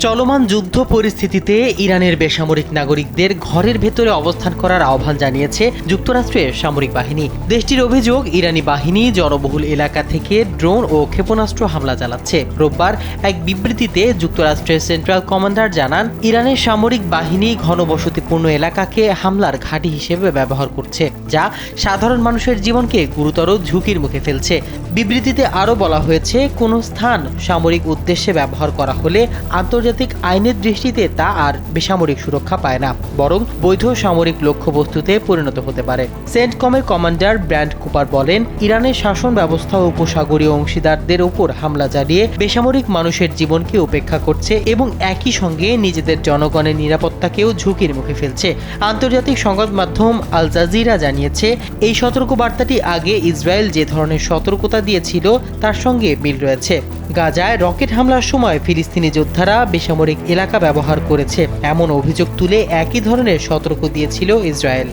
চলমান যুদ্ধ পরিস্থিতিতে ইরানের বেসামরিক নাগরিকদের ঘরের ভেতরে অবস্থান করার আহ্বান জানিয়েছে যুক্তরাষ্ট্রের সামরিক বাহিনী। দেশটির অভিযোগ, ইরানি বাহিনী জনবহুল এলাকা থেকে ড্রোন ও ক্ষেপণাস্ত্র হামলা চালাচ্ছে। রোববার এক বিবৃতিতে যুক্তরাষ্ট্রের সেন্ট্রাল কমান্ডার জানান, ইরানের সামরিক বাহিনী ঘনবসতিপূর্ণ এলাকাকে হামলার ঘাঁটি হিসেবে ব্যবহার করছে, যা সাধারণ মানুষের জীবনকে গুরুতর ঝুঁকির মুখে ফেলছে। বিবৃতিতে আরও বলা হয়েছে, কোনো স্থান সামরিক উদ্দেশ্যে ব্যবহার করা হলে আন্তর্জাতিক আইনের দৃষ্টিতে তা আর বেসামরিক সুরক্ষা পায় না, বরং বৈধ সামরিক লক্ষ্যবস্তুতে পরিণত হতে পারে। সেন্টকমের কমান্ডার ব্র্যান্ড কুপার বলেন, ইরানের শাসন ব্যবস্থা উপসাগরীয় অংশীদারদের উপর হামলা চালিয়ে বেসামরিক মানুষের জীবনকে উপেক্ষা করছে এবং একই সঙ্গে নিজেদের জনগণের নিরাপত্তাকেও ঝুঁকির মুখে ফেলছে। আন্তর্জাতিক সংবাদ মাধ্যম আল জাজিরা জানিয়েছে, এই সতর্কবার্তাটি আগে ইসরায়েল যে ধরনের সতর্কতা দিয়েছিল তার সঙ্গে মিল রয়েছে। গাজায় রকেট হামলার সময় ফিলিস্তিনি যোদ্ধারা বেসামরিক এলাকা ব্যবহার করেছে এমন অভিযোগ তুলে একই ধরনের সতর্ক দিয়েছিল ইসরায়েল।